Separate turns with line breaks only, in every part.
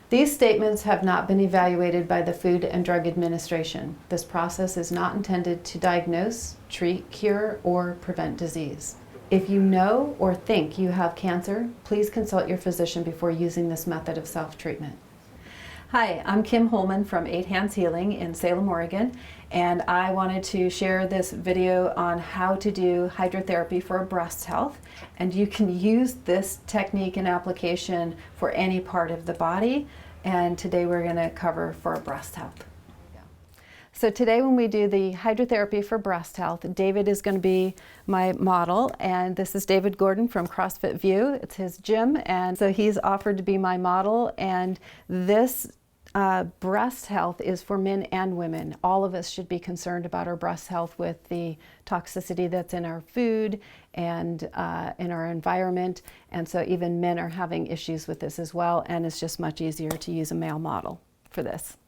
These statements have not been evaluated by the Food and Drug Administration. This process is not intended to diagnose, treat, cure, or prevent disease. If you know or think you have cancer, please consult your physician before using this method of self-treatment. Hi, I'm Kim Holman from 8 Hands Healing in Salem, Oregon, and I wanted to share this video on how to do hydrotherapy for breast health. And you can use this technique and application for any part of the body, and today we're going to cover for breast health. So today when we do the hydrotherapy for breast health, David is going to be my model, and this is David Gordon from CrossFit View. It's his gym, and so he's offered to be my model, and this breast health is for men and women. All of us should be concerned about our breast health with the toxicity that's in our food and in our environment, and so even men are having issues with this as well, and it's just much easier to use a male model for this.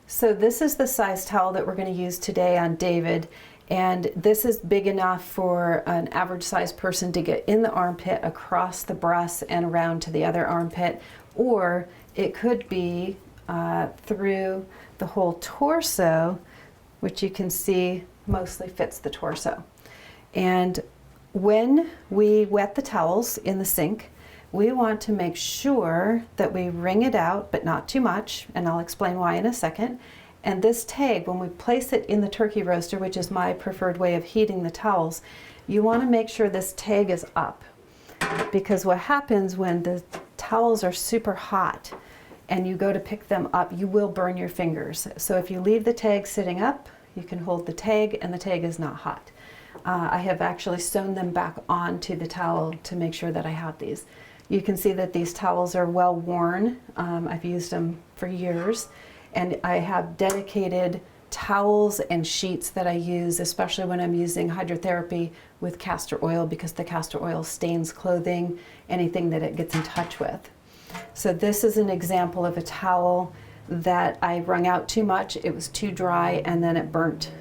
So this is the size towel that we're going to use today on David, and this is big enough for an average sized person to get in the armpit, across the breast, and around to the other armpit, or it could be through the whole torso, which you can see mostly fits the torso. And when we wet the towels in the sink, we want to make sure that we wring it out, but not too much, and I'll explain why in a second. And this tag, when we place it in the turkey roaster, which is my preferred way of heating the towels, you want to make sure this tag is up. Because what happens when the towels are super hot and you go to pick them up, you will burn your fingers. So if you leave the tag sitting up, you can hold the tag and the tag is not hot. I have actually sewn them back onto the towel to make sure that I have these. You can see that these towels are well worn. I've used them for years, and I have dedicated towels and sheets that I use, especially when I'm using hydrotherapy with castor oil, because the castor oil stains clothing, anything that it gets in touch with. So this is an example of a towel that I wrung out too much. It was too dry, and then it burnt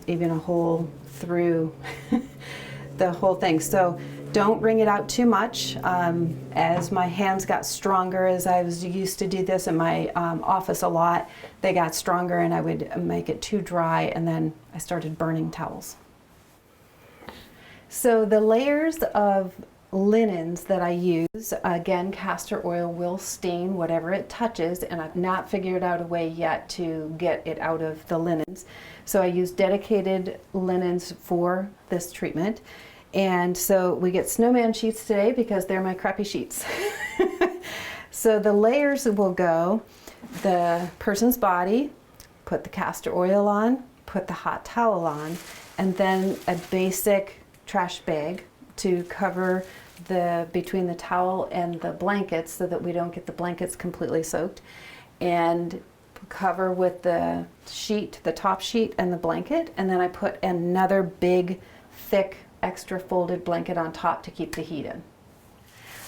even a hole through the whole thing. So don't wring it out too much. As my hands got stronger, as I was used to do this in my office a lot, they got stronger, and I would make it too dry, and then I started burning towels. So the layers of linens that I use, again, castor oil will stain whatever it touches, and I've not figured out a way yet to get it out of the linens. So I use dedicated linens for this treatment. And so we get snowman sheets today because they're my crappy sheets. So the layers will go the person's body, put the castor oil on, put the hot towel on, and then a basic trash bag to cover between the towel and the blankets so that we don't get the blankets completely soaked, and cover with the sheet, the top sheet and the blanket, and then I put another big, thick, extra folded blanket on top to keep the heat in.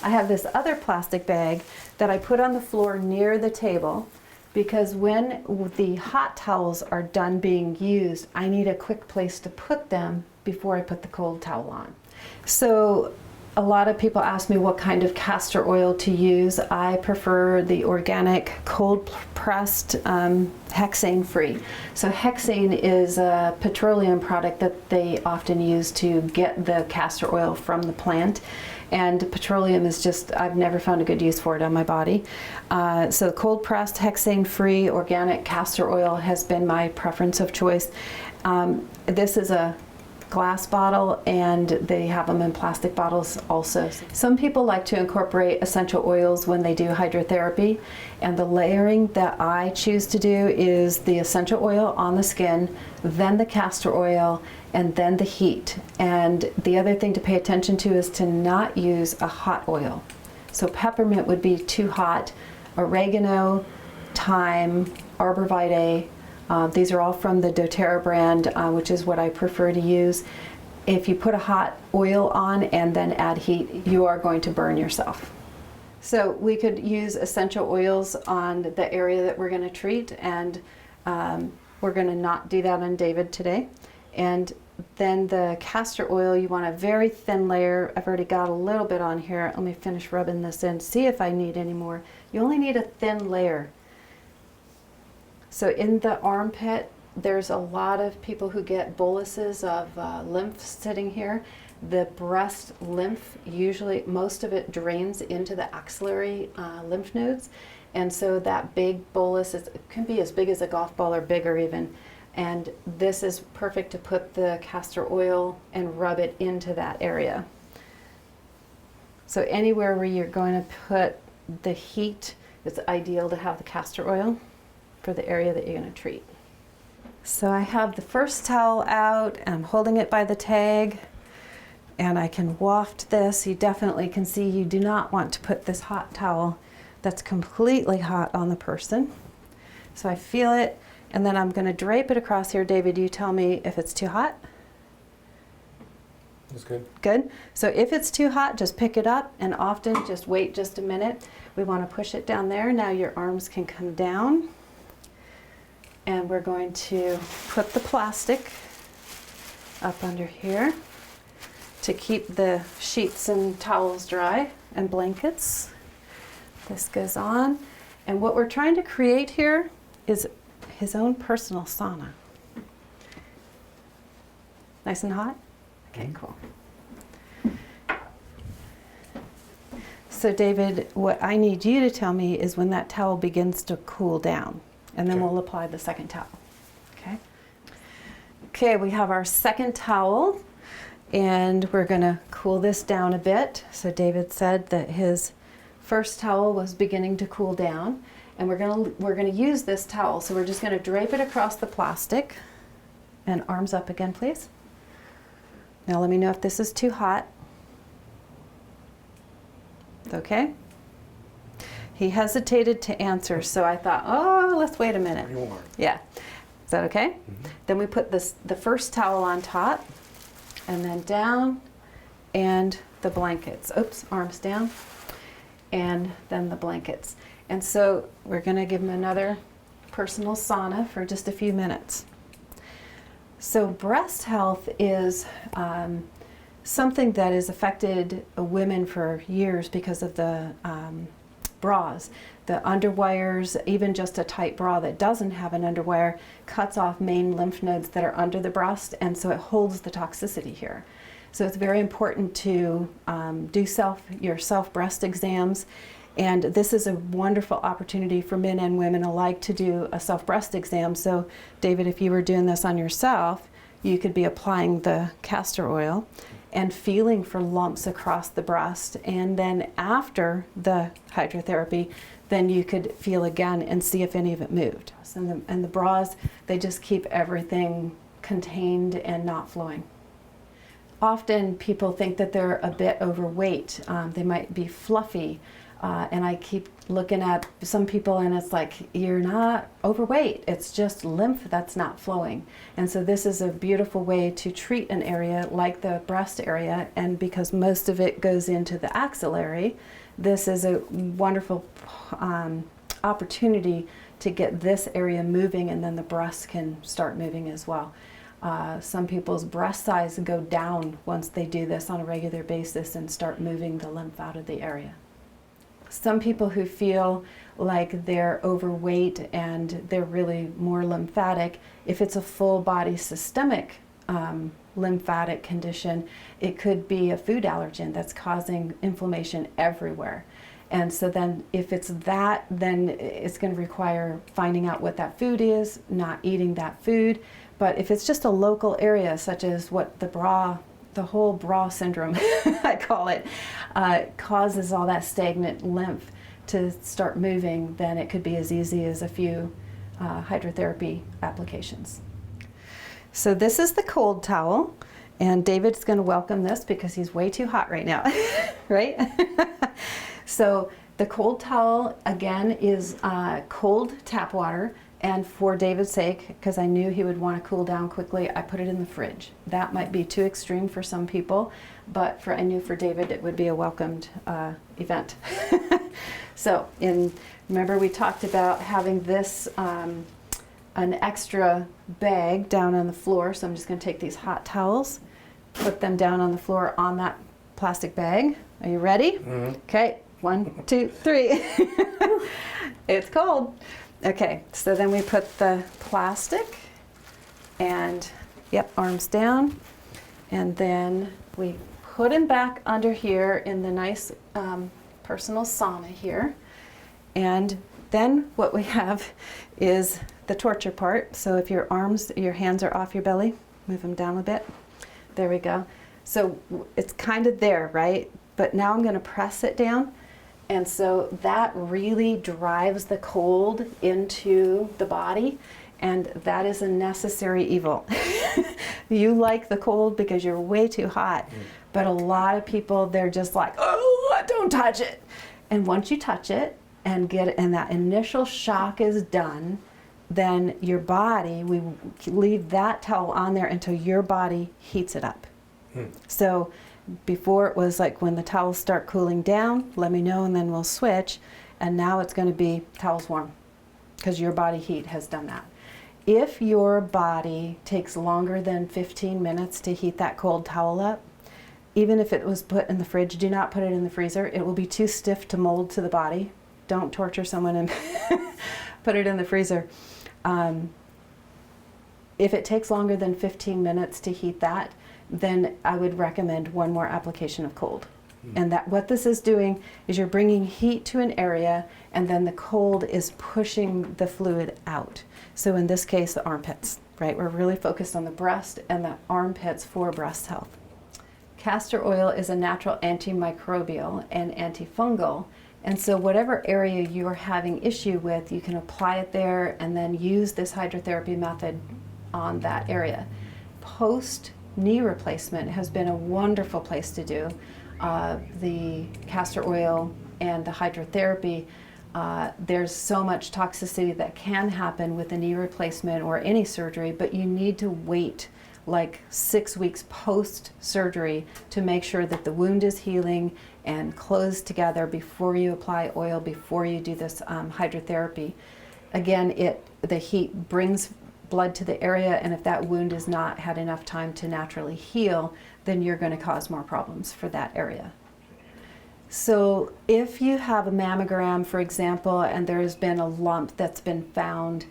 I have this other plastic bag that I put on the floor near the table because when the hot towels are done being used, I need a quick place to put them before I put the cold towel on. So a lot of people ask me what kind of castor oil to use. I prefer the organic cold pressed hexane free. So hexane is a petroleum product that they often use to get the castor oil from the plant. And petroleum is just, I've never found a good use for it on my body. So cold pressed hexane free organic castor oil has been my preference of choice. This is a glass bottle, and they have them in plastic bottles also. Some people like to incorporate essential oils when they do hydrotherapy, and the layering that I choose to do is the essential oil on the skin, then the castor oil, and then the heat. And the other thing to pay attention to is to not use a hot oil. So peppermint would be too hot, oregano, thyme, arborvitae. These are all from the doTERRA brand, which is what I prefer to use. If you put a hot oil on and then add heat, you are going to burn yourself. So we could use essential oils on the area that we're going to treat, and we're going to not do that on David today. And then the castor oil, you want a very thin layer. I've already got a little bit on here. Let me finish rubbing this in, see if I need any more. You only need a thin layer. So in the armpit, there's a lot of people who get boluses of lymph sitting here. The breast lymph, usually most of it drains into the axillary lymph nodes. And so that big bolus can be as big as a golf ball or bigger even. And this is perfect to put the castor oil and rub it into that area. So anywhere where you're going to put the heat, it's ideal to have the castor oil for the area that you're going to treat. So I have the first towel out and I'm holding it by the tag, and I can waft this. You definitely can see you do not want to put this hot towel that's completely hot on the person. So I feel it, and then I'm going to drape it across here. David, you tell me if it's too hot.
That's good.
Good. So if it's too hot, just pick it up, and often just wait just a minute. We want to push it down there. Now your arms can come down. And we're going to put the plastic up under here to keep the sheets and towels dry and blankets. This goes on. And what we're trying to create here is his own personal sauna. Nice and hot? Okay, cool. So David, what I need you to tell me is when that towel begins to cool down, and then we'll apply the second towel. Okay? Okay, we have our second towel, and we're gonna cool this down a bit. So David said that his first towel was beginning to cool down, and we're gonna use this towel. So we're just gonna drape it across the plastic, and arms up again, please. Now let me know if this is too hot. Okay? He hesitated to answer, so I thought, oh, let's wait a minute. Yeah. Is that okay? Mm-hmm. Then we put the first towel on top, and then down, and the blankets. Oops, arms down, and then the blankets. And so we're going to give him another personal sauna for just a few minutes. So breast health is something that has affected women for years because of the bras. The underwires, even just a tight bra that doesn't have an underwire, cuts off main lymph nodes that are under the breast, and so it holds the toxicity here. So it's very important to do your self breast exams, and this is a wonderful opportunity for men and women alike to do a self breast exam. So David, if you were doing this on yourself, you could be applying the castor oil and feeling for lumps across the breast, and then after the hydrotherapy, then you could feel again and see if any of it moved. And the bras, they just keep everything contained and not flowing. Often people think that they're a bit overweight. They might be fluffy, and I keep looking at some people and it's like, you're not overweight, it's just lymph that's not flowing. And so this is a beautiful way to treat an area like the breast area, and because most of it goes into the axillary, this is a wonderful opportunity to get this area moving, and then the breast can start moving as well. Some people's breast size go down once they do this on a regular basis and start moving the lymph out of the area. Some people who feel like they're overweight and they're really more lymphatic, if it's a full body systemic lymphatic condition, it could be a food allergen that's causing inflammation everywhere. And so then if it's that, then it's going to require finding out what that food is, not eating that food. But if it's just a local area, such as what the whole bra syndrome, I call it, causes all that stagnant lymph to start moving, then it could be as easy as a few hydrotherapy applications. So this is the cold towel, and David's going to welcome this because he's way too hot right now, right? So the cold towel, again, is cold tap water. And for David's sake, because I knew he would want to cool down quickly, I put it in the fridge. That might be too extreme for some people, but I knew for David it would be a welcomed event. So remember we talked about having this an extra bag down on the floor. So I'm just going to take these hot towels, put them down on the floor on that plastic bag. Are you ready?
Mm-hmm.
Okay, 1, 2, 3. It's cold. Okay, so then we put the plastic and, yep, arms down. And then we put him back under here in the nice personal sauna here. And then what we have is the torture part. So if your hands are off your belly, move them down a bit. There we go. So it's kind of there, right? But now I'm going to press it down. And so that really drives the cold into the body. And that is a necessary evil. You like the cold because you're way too hot. But a lot of people, they're just like, oh, don't touch it. And once you touch it and that initial shock is done, then your body, we leave that towel on there until your body heats it up. So before it was like, when the towels start cooling down, let me know and then we'll switch. And now it's going to be towels warm because your body heat has done that. If your body takes longer than 15 minutes to heat that cold towel up, even if it was put in the fridge, do not put it in the freezer. It will be too stiff to mold to the body. Don't torture someone and put it in the freezer. If it takes longer than 15 minutes to heat that, then I would recommend one more application of cold. And that what this is doing is you're bringing heat to an area, and then the cold is pushing the fluid out. So in this case, the armpits, right? We're really focused on the breast and the armpits for breast health. Castor oil is a natural antimicrobial and antifungal. And so whatever area you're having issue with, you can apply it there and then use this hydrotherapy method on that area. Post knee replacement has been a wonderful place to do the castor oil and the hydrotherapy. There's so much toxicity that can happen with a knee replacement or any surgery, but you need to wait like 6 weeks post surgery to make sure that the wound is healing and closed together before you apply oil, before you do this hydrotherapy. Again, the heat brings blood to the area, and if that wound has not had enough time to naturally heal, then you're going to cause more problems for that area. So if you have a mammogram, for example, and there's been a lump that's been found,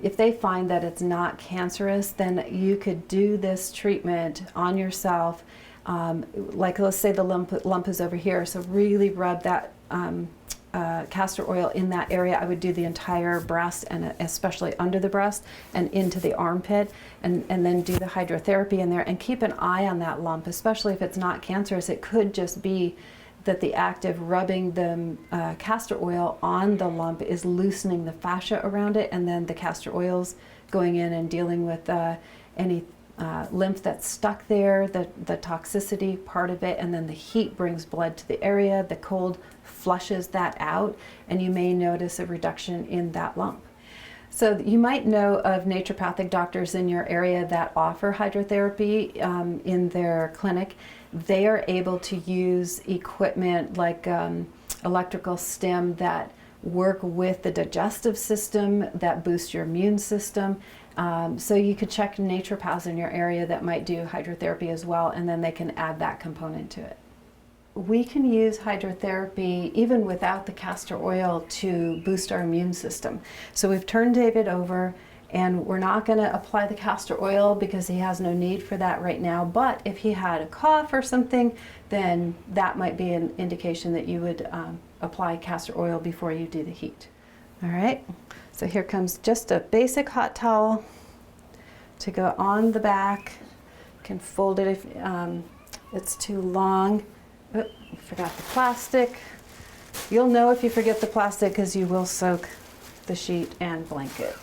if they find that it's not cancerous, then you could do this treatment on yourself. Like, let's say the lump is over here, so really rub that castor oil in that area. I would do the entire breast, and especially under the breast and into the armpit, and then do the hydrotherapy in there, and keep an eye on that lump, especially if it's not cancerous. It could just be that the act of rubbing the castor oil on the lump is loosening the fascia around it, and then the castor oil's going in and dealing with any lymph that's stuck there, the toxicity part of it, and then the heat brings blood to the area, the cold flushes that out, and you may notice a reduction in that lump. So you might know of naturopathic doctors in your area that offer hydrotherapy in their clinic. They are able to use equipment like electrical stim that work with the digestive system, that boost your immune system. So you could check naturopaths in your area that might do hydrotherapy as well, and then they can add that component to it. We can use hydrotherapy even without the castor oil to boost our immune system. So we've turned David over, and we're not going to apply the castor oil because he has no need for that right now. But if he had a cough or something, then that might be an indication that you would apply castor oil before you do the heat. All right, so here comes just a basic hot towel to go on the back. You can fold it if it's too long. Oh, forgot the plastic. You'll know if you forget the plastic because you will soak the sheet and blanket.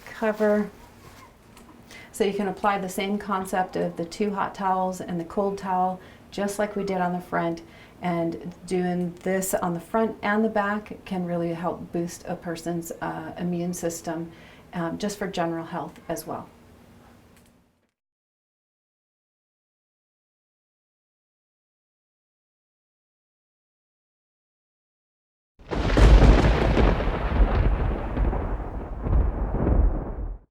Cover. So you can apply the same concept of the 2 hot towels and the cold towel, just like we did on the front. And doing this on the front and the back can really help boost a person's immune system, just for general health as well.